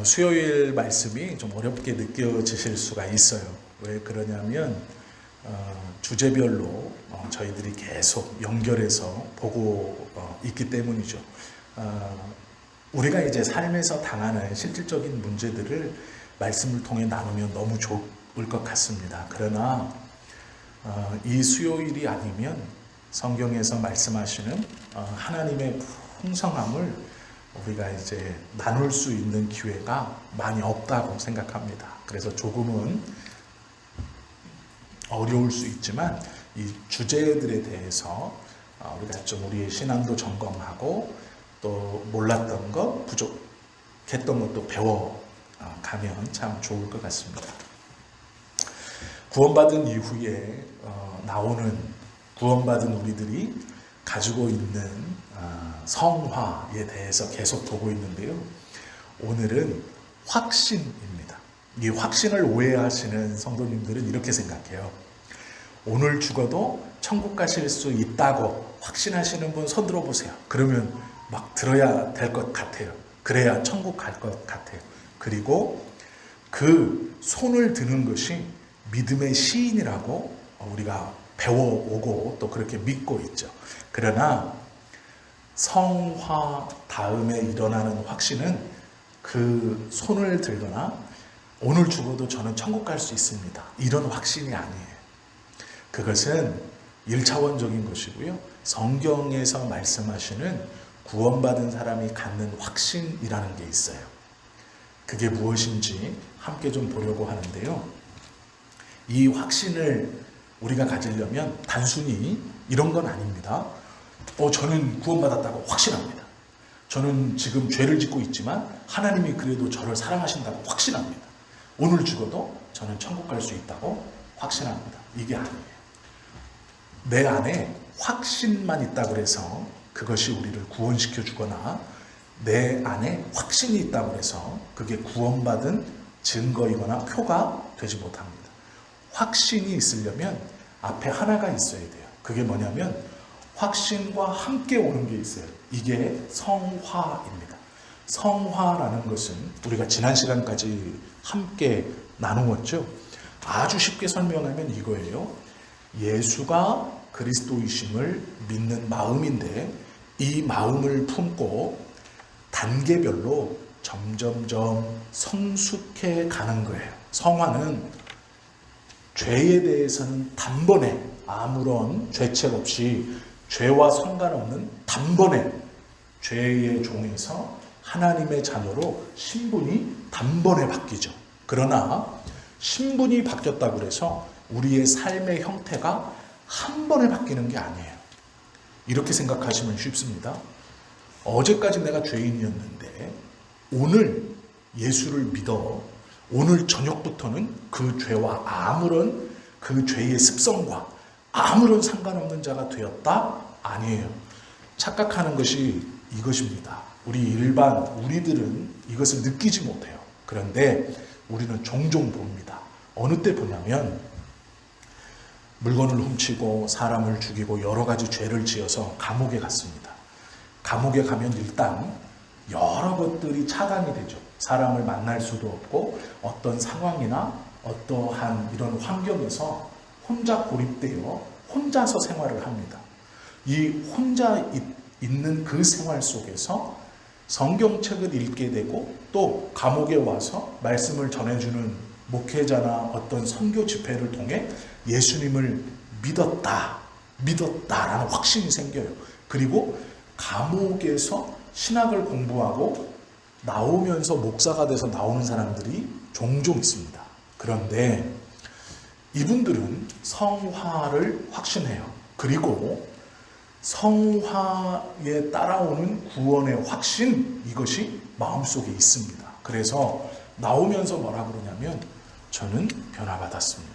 수요일 말씀이 좀 어렵게 느껴지실 수가 있어요. 왜 그러냐면 주제별로 저희들이 계속 연결해서 보고 있기 때문이죠. 우리가 이제 삶에서 당하는 실질적인 문제들을 말씀을 통해 나누면 너무 좋을 것 같습니다. 그러나 이 수요일이 아니면 성경에서 말씀하시는 하나님의 풍성함을 우리가 이제 나눌 수 있는 기회가 많이 없다고 생각합니다. 그래서 조금은 어려울 수 있지만 이 주제들에 대해서 우리가 좀 우리의 신앙도 점검하고 또 몰랐던 것, 부족했던 것도 배워가면 참 좋을 것 같습니다. 구원받은 이후에 나오는 구원받은 우리들이 가지고 있는 성화에 대해서 계속 보고 있는데요. 오늘은 확신입니다. 이 확신을 오해하시는 성도님들은 이렇게 생각해요. 오늘 죽어도 천국 가실 수 있다고 확신하시는 분 손 들어보세요. 그러면 막 들어야 될 것 같아요. 그래야 천국 갈 것 같아요. 그리고 그 손을 드는 것이 믿음의 시인이라고 우리가 배워오고 또 그렇게 믿고 있죠. 그러나 성화 다음에 일어나는 확신은 그 손을 들거나 오늘 죽어도 저는 천국 갈 수 있습니다. 이런 확신이 아니에요. 그것은 1차원적인 것이고요. 성경에서 말씀하시는 구원받은 사람이 갖는 확신이라는 게 있어요. 그게 무엇인지 함께 좀 보려고 하는데요. 이 확신을 우리가 가지려면 단순히 이런 건 아닙니다. 저는 구원받았다고 확신합니다. 저는 지금 죄를 짓고 있지만 하나님이 그래도 저를 사랑하신다고 확신합니다. 오늘 죽어도 저는 천국 갈 수 있다고 확신합니다. 이게 아니에요. 내 안에 확신만 있다고 해서 그것이 우리를 구원시켜 주거나 내 안에 확신이 있다고 해서 그게 구원받은 증거이거나 표가 되지 못합니다. 확신이 있으려면 앞에 하나가 있어야 돼요. 그게 뭐냐면 확신과 함께 오는 게 있어요. 이게 성화입니다. 성화라는 것은 우리가 지난 시간까지 함께 나누었죠. 아주 쉽게 설명하면 이거예요. 예수가 그리스도이심을 믿는 마음인데 이 마음을 품고 단계별로 점점점 성숙해 가는 거예요. 성화는 죄에 대해서는 단번에 아무런 죄책 없이 죄와 상관없는 단번에 죄의 종에서 하나님의 자녀로 신분이 단번에 바뀌죠. 그러나 신분이 바뀌었다고 해서 우리의 삶의 형태가 한 번에 바뀌는 게 아니에요. 이렇게 생각하시면 쉽습니다. 어제까지 내가 죄인이었는데 오늘 예수를 믿어 오늘 저녁부터는 그 죄와 아무런 그 죄의 습성과 아무런 상관없는 자가 되었다? 아니에요. 착각하는 것이 이것입니다. 우리들은 이것을 느끼지 못해요. 그런데 우리는 종종 봅니다. 어느 때 보냐면 물건을 훔치고 사람을 죽이고 여러 가지 죄를 지어서 감옥에 갔습니다. 감옥에 가면 일단 여러 것들이 차단이 되죠. 사람을 만날 수도 없고 어떤 상황이나 어떠한 이런 환경에서 혼자 고립되어 혼자서 생활을 합니다. 이 혼자 있는 그 생활 속에서 성경책을 읽게 되고 또 감옥에 와서 말씀을 전해주는 목회자나 어떤 선교 집회를 통해 예수님을 믿었다라는 확신이 생겨요. 그리고 감옥에서 신학을 공부하고 나오면서 목사가 돼서 나오는 사람들이 종종 있습니다. 그런데 이분들은 성화를 확신해요. 그리고 성화에 따라오는 구원의 확신, 이것이 마음속에 있습니다. 그래서 나오면서 뭐라 그러냐면 저는 변화받았습니다.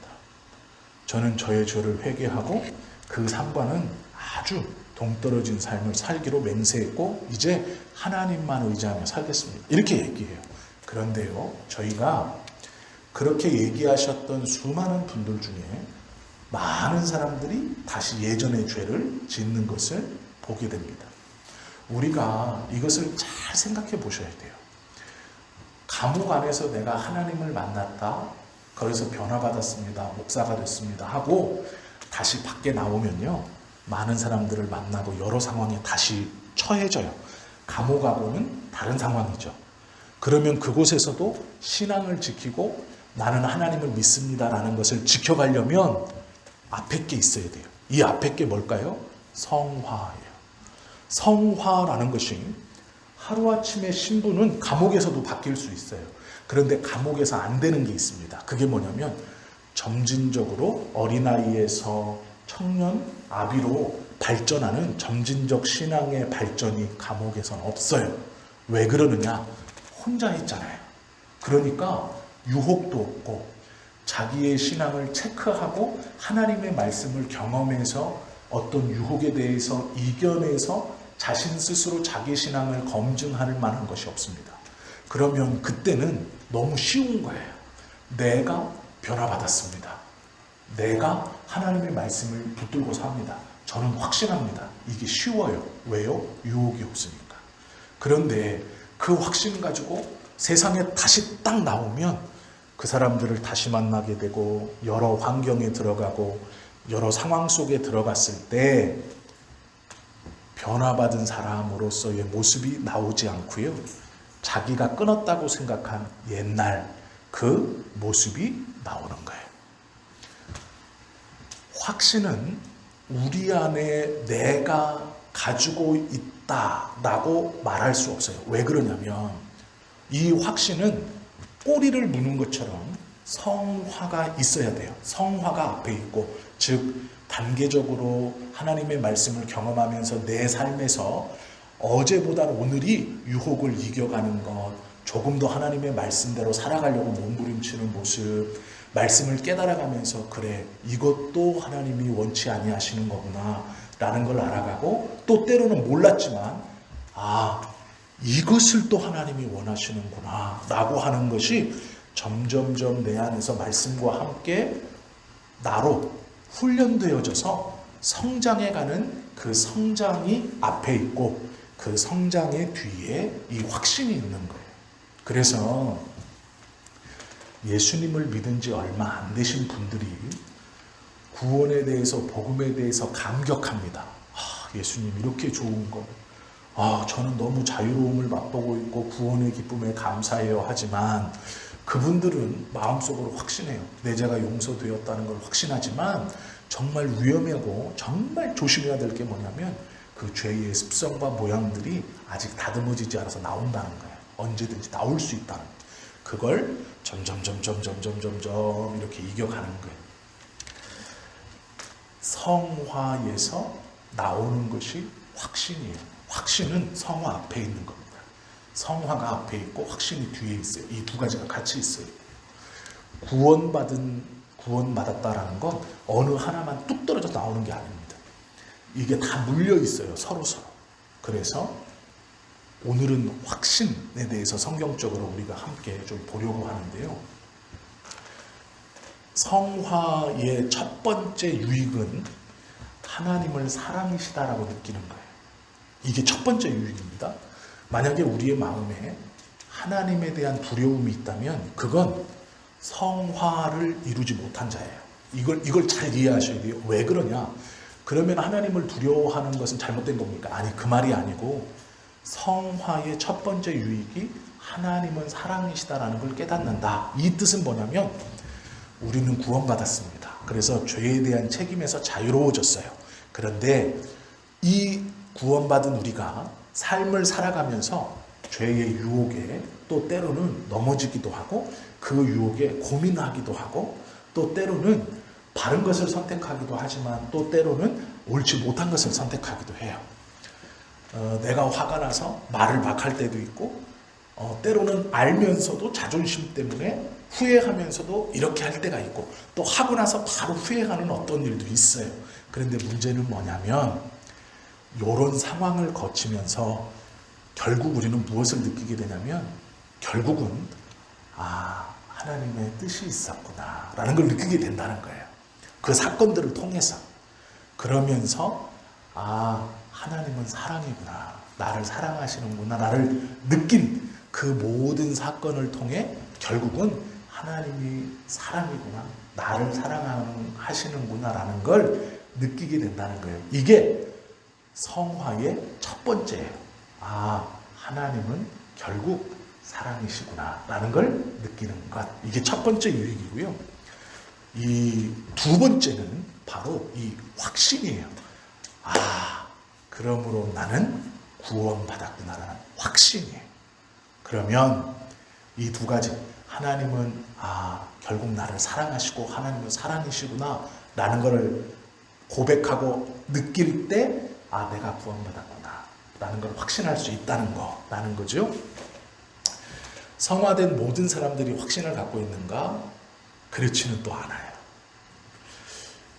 저는 저의 죄를 회개하고 그 삶과는 아주 동떨어진 삶을 살기로 맹세했고 이제 하나님만 의지하며 살겠습니다. 이렇게 얘기해요. 그런데요, 저희가 그렇게 얘기하셨던 수많은 분들 중에 많은 사람들이 다시 예전의 죄를 짓는 것을 보게 됩니다. 우리가 이것을 잘 생각해 보셔야 돼요. 감옥 안에서 내가 하나님을 만났다, 거기서 변화받았습니다, 목사가 됐습니다 하고 다시 밖에 나오면요, 많은 사람들을 만나고 여러 상황에 다시 처해져요. 감옥하고는 다른 상황이죠. 그러면 그곳에서도 신앙을 지키고 나는 하나님을 믿습니다라는 것을 지켜가려면 앞에 게 있어야 돼요. 이 앞에 게 뭘까요? 성화예요. 성화라는 것이 하루아침에 신부는 감옥에서도 바뀔 수 있어요. 그런데 감옥에서 안 되는 게 있습니다. 그게 뭐냐면 점진적으로 어린아이에서 청년, 아비로 발전하는 점진적 신앙의 발전이 감옥에서는 없어요. 왜 그러느냐? 혼자 있잖아요. 그러니까 유혹도 없고 자기의 신앙을 체크하고 하나님의 말씀을 경험해서 어떤 유혹에 대해서 이겨내서 자신 스스로 자기 신앙을 검증할 만한 것이 없습니다. 그러면 그때는 너무 쉬운 거예요. 내가 변화받았습니다. 내가 하나님의 말씀을 붙들고 삽니다. 저는 확신합니다. 이게 쉬워요. 왜요? 유혹이 없으니까. 그런데 그 확신 가지고 세상에 다시 딱 나오면 그 사람들을 다시 만나게 되고 여러 환경에 들어가고 여러 상황 속에 들어갔을 때 변화받은 사람으로서의 모습이 나오지 않고요, 자기가 끊었다고 생각한 옛날 그 모습이 나오는 거예요. 확신은 우리 안에 내가 가지고 있다라고 말할 수 없어요. 왜 그러냐면 이 확신은 꼬리를 무는 것처럼 성화가 있어야 돼요. 성화가 앞에 있고, 즉 단계적으로 하나님의 말씀을 경험하면서 내 삶에서 어제보다 오늘이 유혹을 이겨가는 것, 조금 더 하나님의 말씀대로 살아가려고 몸부림치는 모습, 말씀을 깨달아가면서 그래, 이것도 하나님이 원치 아니하시는 거구나 라는 걸 알아가고, 또 때로는 몰랐지만 이것을 또 하나님이 원하시는구나 라고 하는 것이 점점점 내 안에서 말씀과 함께 나로 훈련되어져서 성장해가는 그 성장이 앞에 있고, 그 성장의 뒤에 이 확신이 있는 거예요. 그래서 예수님을 믿은 지 얼마 안 되신 분들이 구원에 대해서, 복음에 대해서 감격합니다. 예수님 이렇게 좋은 거, 저는 너무 자유로움을 맛보고 있고 구원의 기쁨에 감사해요 하지만, 그분들은 마음속으로 확신해요. 내 죄가 용서되었다는 걸 확신하지만 정말 위험하고 정말 조심해야 될 게 뭐냐면 그 죄의 습성과 모양들이 아직 다듬어지지 않아서 나온다는 거예요. 언제든지 나올 수 있다는 거예요. 그걸 점점 이렇게 이겨가는 거예요. 성화에서 나오는 것이 확신이에요. 확신은 성화 앞에 있는 겁니다. 성화가 앞에 있고 확신이 뒤에 있어요. 이 두 가지가 같이 있어요. 구원받았다라는 건 어느 하나만 뚝 떨어져 나오는 게 아닙니다. 이게 다 물려 있어요. 서로. 그래서 오늘은 확신에 대해서 성경적으로 우리가 함께 좀 보려고 하는데요. 성화의 첫 번째 유익은 하나님을 사랑이시다라고 느끼는 거예요. 이게 첫 번째 유익입니다. 만약에 우리의 마음에 하나님에 대한 두려움이 있다면 그건 성화를 이루지 못한 자예요. 이걸 잘 이해하셔야 돼요. 왜 그러냐? 그러면 하나님을 두려워하는 것은 잘못된 겁니까? 아니, 그 말이 아니고 성화의 첫 번째 유익이 하나님은 사랑이시다라는 걸 깨닫는다. 이 뜻은 뭐냐면 우리는 구원받았습니다. 그래서 죄에 대한 책임에서 자유로워졌어요. 그런데 이 구원받은 우리가 삶을 살아가면서 죄의 유혹에 또 때로는 넘어지기도 하고, 그 유혹에 고민하기도 하고, 또 때로는 바른 것을 선택하기도 하지만 또 때로는 옳지 못한 것을 선택하기도 해요. 내가 화가 나서 말을 막 할 때도 있고, 때로는 알면서도 자존심 때문에 후회하면서도 이렇게 할 때가 있고, 또 하고 나서 바로 후회하는 어떤 일도 있어요. 그런데 문제는 뭐냐면 이런 상황을 거치면서 결국 우리는 무엇을 느끼게 되냐면, 결국은 하나님의 뜻이 있었구나 라는 걸 느끼게 된다는 거예요. 그 사건들을 통해서. 그러면서 하나님은 사랑이구나, 나를 사랑하시는구나 라를 느낀 그 모든 사건을 통해 결국은 하나님이 사랑이구나, 나를 사랑하시는구나라는 걸 느끼게 된다는 거예요. 이게 성화의 첫 번째예요. 하나님은 결국 사랑이시구나 라는 걸 느끼는 것. 이게 첫 번째 유익이고요. 이 두 번째는 바로 이 확신이에요. 그러므로 나는 구원받았구나라는 확신이에요. 그러면 이 두 가지, 하나님은 결국 나를 사랑하시고 하나님은 사랑이시구나 라는 것을 고백하고 느낄 때 내가 구원받았구나 라는 걸 확신할 수 있다는 거라는 거죠. 성화된 모든 사람들이 확신을 갖고 있는가? 그렇지는 또 않아요.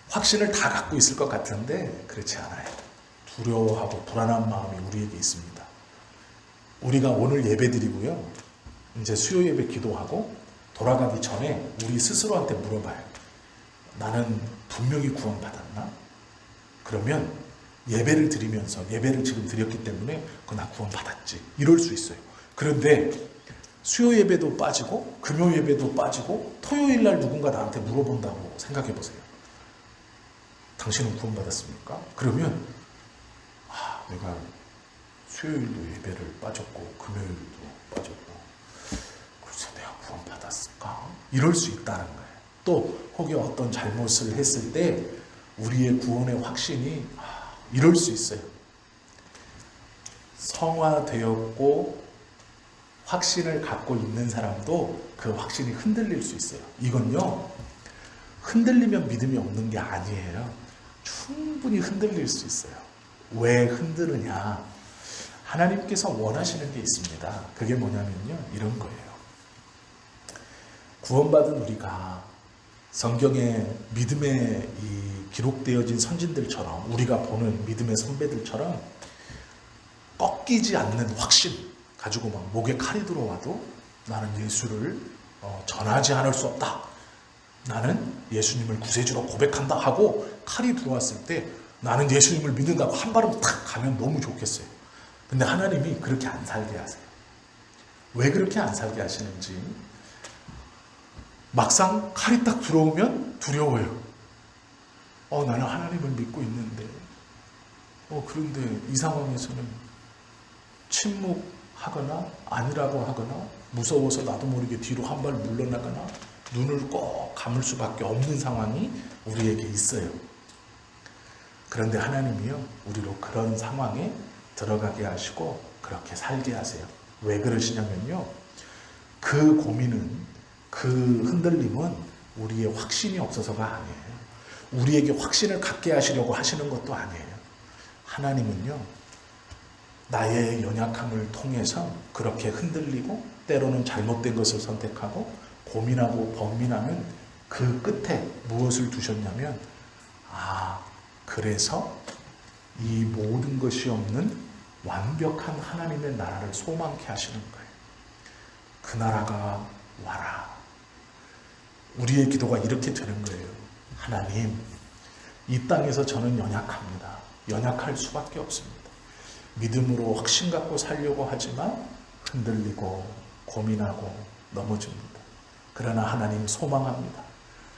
확신을 다 갖고 있을 것 같은데 그렇지 않아요. 두려워하고 불안한 마음이 우리에게 있습니다. 우리가 오늘 예배드리고요, 이제 수요 예배 기도하고 돌아가기 전에 우리 스스로한테 물어봐요. 나는 분명히 구원받았나? 그러면 예배를 드리면서, 예배를 지금 드렸기 때문에 나 구원받았지, 이럴 수 있어요. 그런데 수요 예배도 빠지고 금요 예배도 빠지고 토요일 날 누군가 나한테 물어본다고 생각해 보세요. 당신은 구원받았습니까? 그러면 내가 수요일도 예배를 빠졌고 금요일도 빠졌고 글쎄 내가 구원받았을까? 이럴 수 있다는 거예요. 또 혹여 어떤 잘못을 했을 때 우리의 구원의 확신이 이럴 수 있어요. 성화되었고 확신을 갖고 있는 사람도 그 확신이 흔들릴 수 있어요. 이건요, 흔들리면 믿음이 없는 게 아니에요. 충분히 흔들릴 수 있어요. 왜 흔드느냐? 하나님께서 원하시는 게 있습니다. 그게 뭐냐면요, 이런 거예요. 구원받은 우리가 성경에 믿음에 기록되어진 선진들처럼, 우리가 보는 믿음의 선배들처럼 꺾이지 않는 확신 가지고 막 목에 칼이 들어와도 나는 예수를 전하지 않을 수 없다, 나는 예수님을 구세주로 고백한다 하고 칼이 들어왔을 때 나는 예수님을 믿는다고 한 발음 탁 가면 너무 좋겠어요. 근데 하나님이 그렇게 안 살게 하세요. 왜 그렇게 안 살게 하시는지, 막상 칼이 딱 들어오면 두려워요. 나는 하나님을 믿고 있는데 그런데 이 상황에서는 침묵하거나 아니라고 하거나 무서워서 나도 모르게 뒤로 한 발 물러나거나 눈을 꼭 감을 수밖에 없는 상황이 우리에게 있어요. 그런데 하나님이요, 우리로 그런 상황에 들어가게 하시고 그렇게 살게 하세요. 왜 그러시냐면요, 그 고민은, 그 흔들림은 우리의 확신이 없어서가 아니에요. 우리에게 확신을 갖게 하시려고 하시는 것도 아니에요. 하나님은요, 나의 연약함을 통해서 그렇게 흔들리고 때로는 잘못된 것을 선택하고 고민하고 번민하는 그 끝에 무엇을 두셨냐면, 그래서 이 모든 것이 없는 완벽한 하나님의 나라를 소망케 하시는 거예요. 그 나라가 와라. 우리의 기도가 이렇게 되는 거예요. 하나님, 이 땅에서 저는 연약합니다. 연약할 수밖에 없습니다. 믿음으로 확신 갖고 살려고 하지만 흔들리고 고민하고 넘어집니다. 그러나 하나님 소망합니다.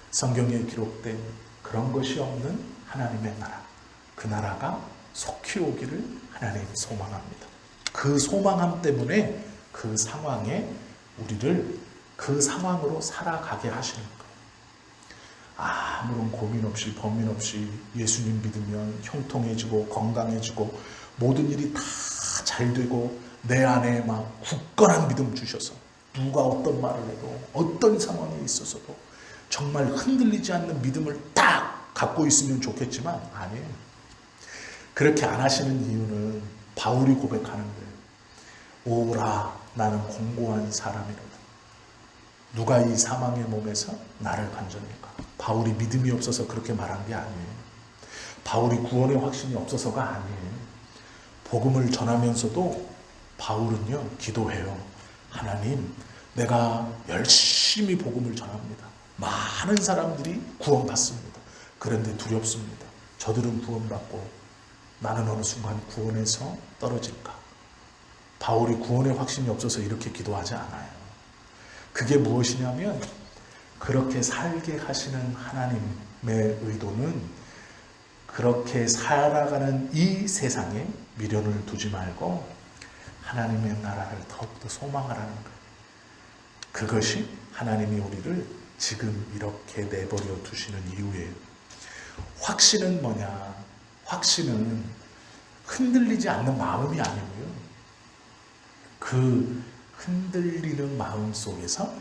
성경에 기록된 그런 것이 없는 하나님의 나라, 그 나라가 속히 오기를 하나님 소망합니다. 그 소망함 때문에 그 상황에 우리를 그 상황으로 살아가게 하시는 거예요. 아무런 고민 없이 번민 없이 예수님 믿으면 형통해지고 건강해지고 모든 일이 다 잘 되고 내 안에 막 굳건한 믿음 주셔서 누가 어떤 말을 해도 어떤 상황에 있어서도 정말 흔들리지 않는 믿음을 딱 갖고 있으면 좋겠지만 아니에요. 그렇게 안 하시는 이유는 바울이 고백하는 거예요. 오라, 나는 공고한 사람이로다. 누가 이 사망의 몸에서 나를 건져낼까? 바울이 믿음이 없어서 그렇게 말한 게 아니에요. 바울이 구원의 확신이 없어서가 아니에요. 복음을 전하면서도 바울은요, 기도해요. 하나님, 내가 열심히 복음을 전합니다. 많은 사람들이 구원받습니다. 그런데 두렵습니다. 저들은 구원받고 나는 어느 순간 구원에서 떨어질까? 바울이 구원의 확신이 없어서 이렇게 기도하지 않아요. 그게 무엇이냐면 그렇게 살게 하시는 하나님의 의도는 그렇게 살아가는 이 세상에 미련을 두지 말고 하나님의 나라를 더욱더 소망하라는 거예요. 그것이 하나님이 우리를 지금 이렇게 내버려 두시는 이유예요. 확신은 뭐냐? 확신은 흔들리지 않는 마음이 아니고요. 그 흔들리는 마음 속에서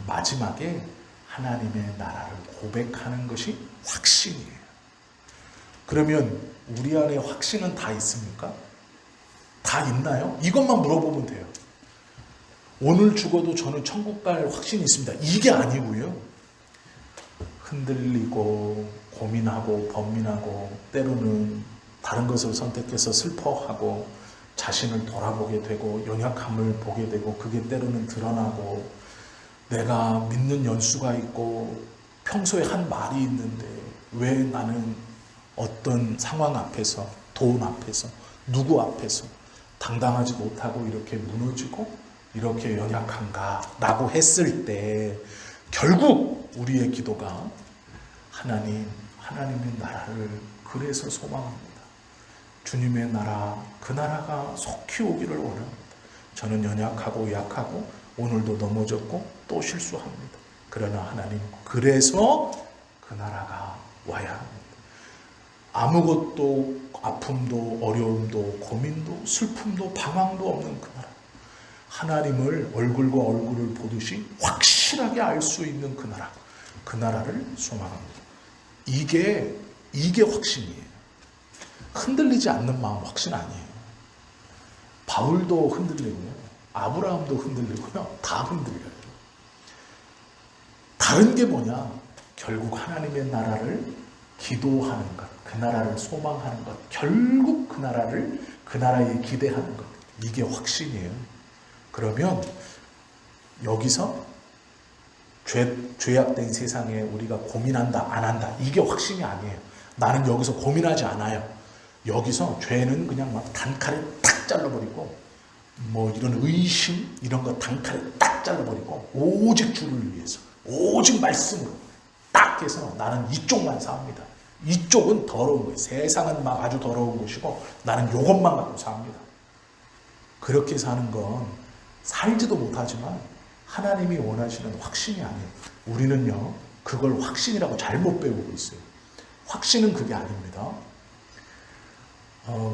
마지막에 하나님의 나라를 고백하는 것이 확신이에요. 그러면 우리 안에 확신은 다 있습니까? 다 있나요? 이것만 물어보면 돼요. 오늘 죽어도 저는 천국 갈 확신이 있습니다. 이게 아니고요. 흔들리고 고민하고 번민하고 때로는 다른 것을 선택해서 슬퍼하고 자신을 돌아보게 되고 연약함을 보게 되고 그게 때로는 드러나고 내가 믿는 연수가 있고 평소에 한 말이 있는데 왜 나는 어떤 상황 앞에서 돈 앞에서 누구 앞에서 당당하지 못하고 이렇게 무너지고 이렇게 연약한가 라고 했을 때 결국 우리의 기도가 하나님의 나라를 그래서 소망합니다. 주님의 나라, 그 나라가 속히 오기를 원합니다. 저는 연약하고 약하고 오늘도 넘어졌고 또 실수합니다. 그러나 하나님, 그래서 그 나라가 와야 합니다. 아무것도 아픔도 어려움도 고민도 슬픔도 방황도 없는 그 나라, 하나님을 얼굴과 얼굴을 보듯이 확실하게 알 수 있는 그 나라, 그 나라를 소망합니다. 이게 확신이에요. 흔들리지 않는 마음 확신 아니에요. 바울도 흔들리고요. 아브라함도 흔들리고요. 다 흔들려요. 다른 게 뭐냐? 결국 하나님의 나라를 기도하는 것, 그 나라를 소망하는 것, 결국 그 나라에 기대하는 것, 이게 확신이에요. 그러면 여기서 죄악된 세상에 우리가 고민한다 안 한다 이게 확신이 아니에요. 나는 여기서 고민하지 않아요. 여기서 죄는 그냥 막 단칼에 탁 잘라버리고 뭐 이런 의심 이런 거 단칼에 딱 잘라버리고 오직 주를 위해서 오직 말씀으로 딱 해서 나는 이쪽만 삽니다. 이쪽은 더러운 거예요. 세상은 막 아주 더러운 것이고 나는 이것만 갖고 삽니다. 그렇게 사는 건 살지도 못하지만 하나님이 원하시는 확신이 아니에요. 우리는요 그걸 확신이라고 잘못 배우고 있어요. 확신은 그게 아닙니다.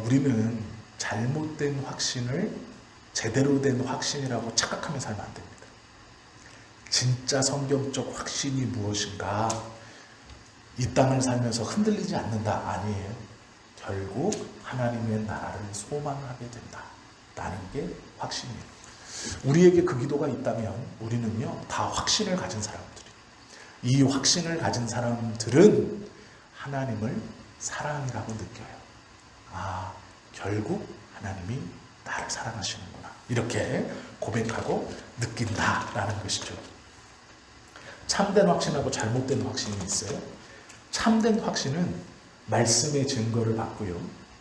우리는 잘못된 확신을 제대로 된 확신이라고 착각하며 살면 안 됩니다. 진짜 성경적 확신이 무엇인가? 이 땅을 살면서 흔들리지 않는다 아니에요. 결국 하나님의 나라를 소망하게 된다라는 게 확신이에요. 우리에게 그 기도가 있다면 우리는요 다 확신을 가진 사람들이에요. 이 확신을 가진 사람들은 하나님을 사랑이라고 느껴요. 아, 결국 하나님이 나를 사랑하시는구나 이렇게 고백하고 느낀다라는 것이죠. 참된 확신하고 잘못된 확신이 있어요. 참된 확신은 말씀의 증거를 받고요,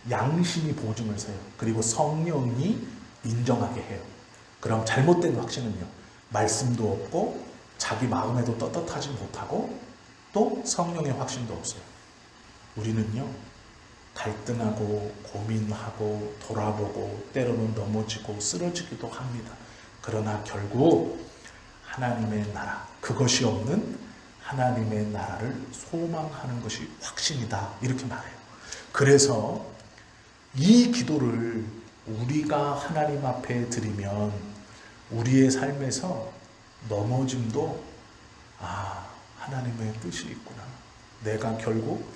양심이 보증을 서요. 그리고 성령이 인정하게 해요. 그럼 잘못된 확신은요, 말씀도 없고 자기 마음에도 떳떳하지 못하고 또 성령의 확신도 없어요. 우리는요 갈등하고 고민하고 돌아보고 때로는 넘어지고 쓰러지기도 합니다. 그러나 결국 하나님의 나라, 그것이 없는 하나님의 나라를 소망하는 것이 확신이다 이렇게 말해요. 그래서 이 기도를 우리가 하나님 앞에 드리면 우리의 삶에서 넘어짐도 하나님의 뜻이 있구나. 내가 결국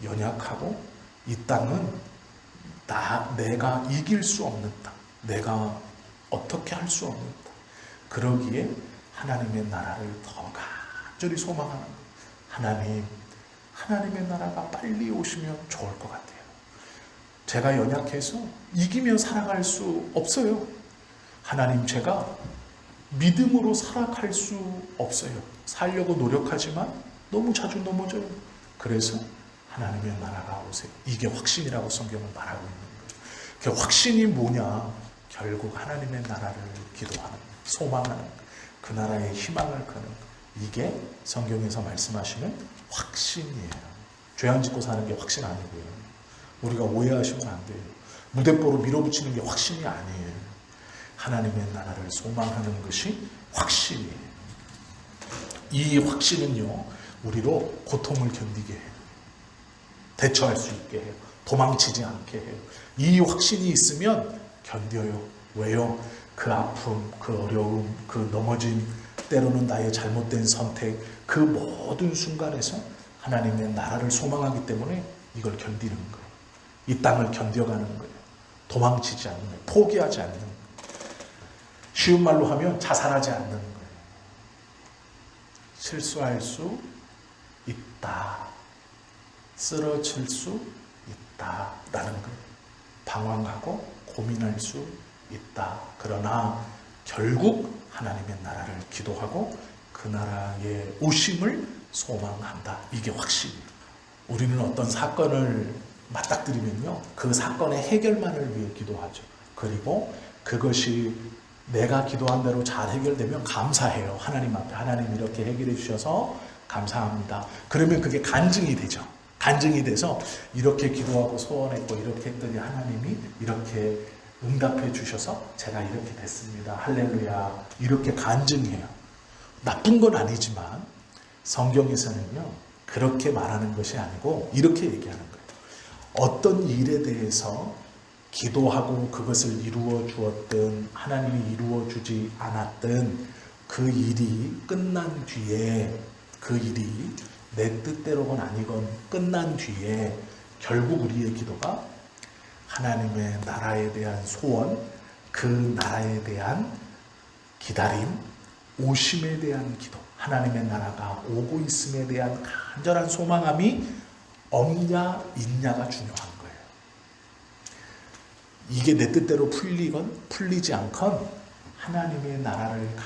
연약하고 이 땅은 내가 이길 수 없는 땅, 내가 어떻게 할 수 없는 땅. 그러기에 하나님의 나라를 더 간절히 소망하는 거예요. 하나님의 나라가 빨리 오시면 좋을 것 같아요. 제가 연약해서 이기며 살아갈 수 없어요. 하나님, 제가 믿음으로 살아갈 수 없어요. 살려고 노력하지만 너무 자주 넘어져요. 그래서 하나님의 나라가 오세요. 이게 확신이라고 성경은 말하고 있는 거예요. 그 확신이 뭐냐? 결국 하나님의 나라를 기도하는, 소망하는, 그 나라의 희망을 거는, 이게 성경에서 말씀하시는 확신이에요. 죄 안 짓고 사는 게 확신 아니고요. 우리가 오해하시면 안 돼요. 무대뽀로 밀어붙이는 게 확신이 아니에요. 하나님의 나라를 소망하는 것이 확신이에요. 이 확신은요, 우리로 고통을 견디게 해요. 대처할 수 있게 해요. 도망치지 않게 해요. 이 확신이 있으면 견뎌요. 왜요? 그 아픔, 그 어려움, 그 넘어짐, 때로는 나의 잘못된 선택, 그 모든 순간에서 하나님의 나라를 소망하기 때문에 이걸 견디는 거예요. 이 땅을 견뎌가는 거예요. 도망치지 않는 거예요. 포기하지 않는 거예요. 쉬운 말로 하면 자살하지 않는 거예요. 실수할 수 있다. 쓰러질 수 있다라는 거예요. 방황하고 고민할 수 있다. 그러나 결국 하나님의 나라를 기도하고 그 나라의 오심을 소망한다. 이게 확신이에요. 우리는 어떤 사건을 맞닥뜨리면요, 그 사건의 해결만을 위해 기도하죠. 그리고 그것이 내가 기도한 대로 잘 해결되면 감사해요. 하나님 앞에. 하나님 이렇게 해결해 주셔서 감사합니다. 그러면 그게 간증이 되죠. 간증이 돼서 이렇게 기도하고 소원했고 이렇게 했더니 하나님이 이렇게 응답해 주셔서 제가 이렇게 됐습니다. 할렐루야. 이렇게 간증해요. 나쁜 건 아니지만 성경에서는요, 그렇게 말하는 것이 아니고 이렇게 얘기하는 거예요. 어떤 일에 대해서 기도하고 그것을 이루어 주었든 하나님이 이루어 주지 않았든 그 일이 끝난 뒤에, 그 일이 내 뜻대로건 아니건 끝난 뒤에 결국 우리의 기도가 하나님의 나라에 대한 소원, 그 나라에 대한 기다림, 오심에 대한 기도, 하나님의 나라가 오고 있음에 대한 간절한 소망함이 없냐 있냐가 중요한 거예요. 이게 내 뜻대로 풀리건 풀리지 않건 하나님의 나라를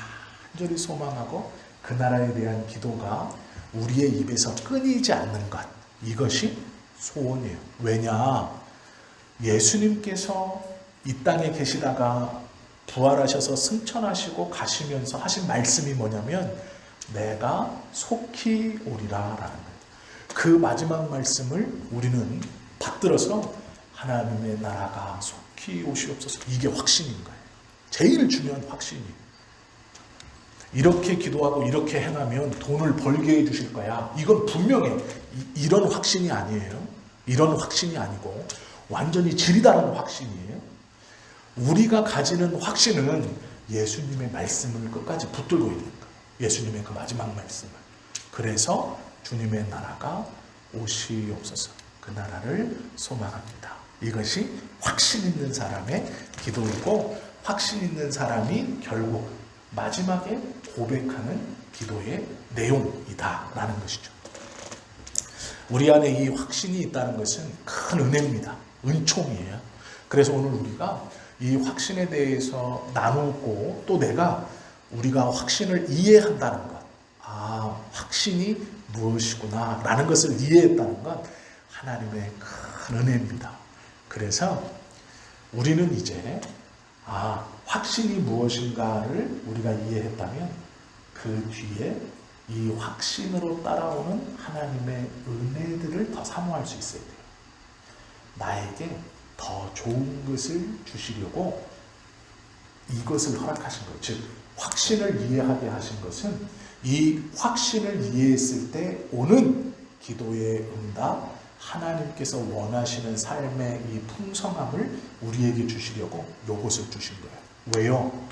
간절히 소망하고 그 나라에 대한 기도가 우리의 입에서 끊이지 않는 것, 이것이 소원이에요. 왜냐? 예수님께서 이 땅에 계시다가 부활하셔서 승천하시고 가시면서 하신 말씀이 뭐냐면 내가 속히 오리라 라는 거예요. 그 마지막 말씀을 우리는 받들어서 하나님의 나라가 속히 오시옵소서, 이게 확신인 거예요. 제일 중요한 확신이에요. 이렇게 기도하고 이렇게 행하면 돈을 벌게 해주실 거야. 이건 분명해. 이런 확신이 아니에요. 이런 확신이 아니고 완전히 질이 다른 확신이에요. 우리가 가지는 확신은 예수님의 말씀을 끝까지 붙들고 있는 거예요. 예수님의 그 마지막 말씀을. 그래서 주님의 나라가 오시옵소서, 그 나라를 소망합니다. 이것이 확신 있는 사람의 기도이고, 확신 있는 사람이 결국 마지막에 고백하는 기도의 내용이다라는 것이죠. 우리 안에 이 확신이 있다는 것은 큰 은혜입니다. 은총이에요. 그래서 오늘 우리가 이 확신에 대해서 나누고 또 우리가 확신을 이해한다는 것, 확신이 무엇이구나 라는 것을 이해했다는 것, 하나님의 큰 은혜입니다. 그래서 우리는 이제 확신이 무엇인가를 우리가 이해했다면 그 뒤에 이 확신으로 따라오는 하나님의 은혜들을 더 사모할 수 있어야 돼요. 나에게 더 좋은 것을 주시려고 이것을 허락하신 거예요. 즉 확신을 이해하게 하신 것은 이 확신을 이해했을 때 오는 기도의 응답, 하나님께서 원하시는 삶의 이 풍성함을 우리에게 주시려고 요것을 주신 거예요. 왜요?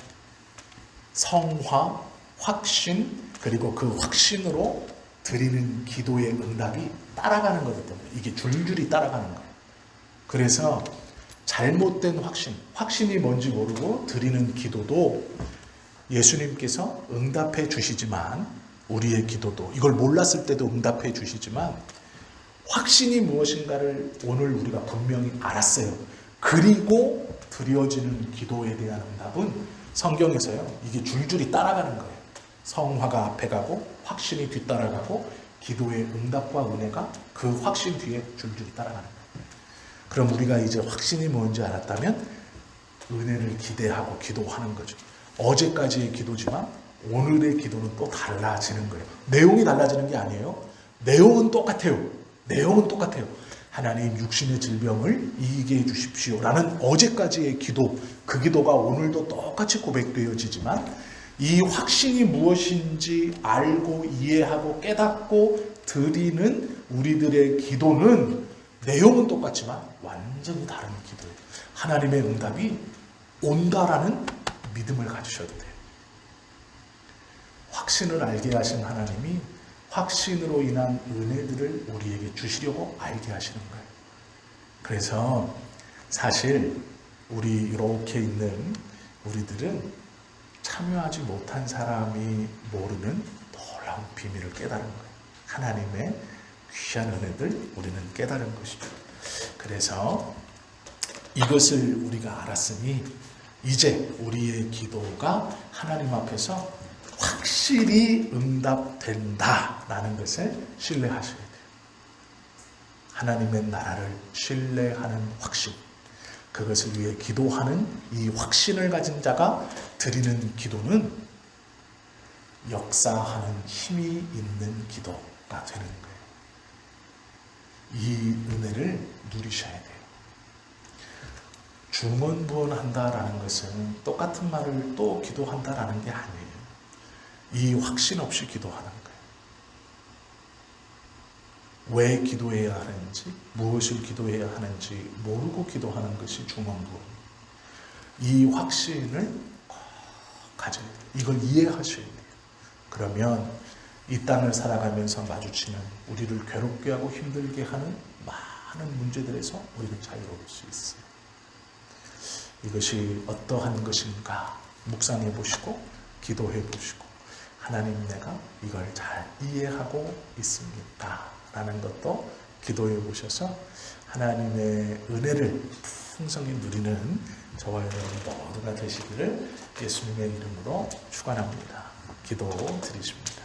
성화, 확신, 그리고 그 확신으로 드리는 기도의 응답이 따라가는 거기 때문에 이게 줄줄이 따라가는 거예요. 그래서 잘못된 확신이 뭔지 모르고 드리는 기도도 예수님께서 응답해 주시지만, 우리의 기도도 이걸 몰랐을 때도 응답해 주시지만, 확신이 무엇인가를 오늘 우리가 분명히 알았어요. 그리고 드려지는 기도에 대한 응답은 성경에서요, 이게 줄줄이 따라가는 거예요. 성화가 앞에 가고 확신이 뒤따라가고 기도의 응답과 은혜가 그 확신 뒤에 줄줄이 따라가는 거예요. 그럼 우리가 이제 확신이 뭔지 알았다면 은혜를 기대하고 기도하는 거죠. 어제까지의 기도지만 오늘의 기도는 또 달라지는 거예요. 내용이 달라지는 게 아니에요. 내용은 똑같아요. 내용은 똑같아요. 하나님 육신의 질병을 이기게 해주십시오 라는 어제까지의 기도, 그 기도가 오늘도 똑같이 고백되어지지만 이 확신이 무엇인지 알고 이해하고 깨닫고 드리는 우리들의 기도는 내용은 똑같지만 완전히 다른 기도예요. 하나님의 응답이 온다라는 믿음을 가지셔도 돼요. 확신을 알게 하신 하나님이 확신으로 인한 은혜들을 우리에게 주시려고 알게 하시는 거예요. 그래서 사실 우리 이렇게 있는 우리들은 참여하지 못한 사람이 모르는 놀라운 비밀을 깨달은 거예요. 하나님의 귀한 은혜들 우리는 깨달은 것이죠. 그래서 이것을 우리가 알았으니 이제 우리의 기도가 하나님 앞에서 확실히 응답된다라는 것을 신뢰하셔야 돼요. 하나님의 나라를 신뢰하는 확신, 그것을 위해 기도하는 이 확신을 가진 자가 드리는 기도는 역사하는 힘이 있는 기도가 되는 거예요. 이 은혜를 누리셔야 돼요. 중언부언한다라는 것은 똑같은 말을 또 기도한다라는 게 아니에요. 이 확신 없이 기도하는 거예요. 왜 기도해야 하는지, 무엇을 기도해야 하는지 모르고 기도하는 것이 중언부언. 이 확신을 꼭 가져야 돼요. 이걸 이해하셔야 돼요. 그러면 이 땅을 살아가면서 마주치는 우리를 괴롭게 하고 힘들게 하는 많은 문제들에서 우리는 자유로울 수 있어요. 이것이 어떠한 것인가 묵상해 보시고 기도해 보시고 하나님, 내가 이걸 잘 이해하고 있습니다 라는 것도 기도해 보셔서 하나님의 은혜를 풍성히 누리는 저와 여러분 모두가 되시기를 예수님의 이름으로 축원합니다. 기도 드리십니다.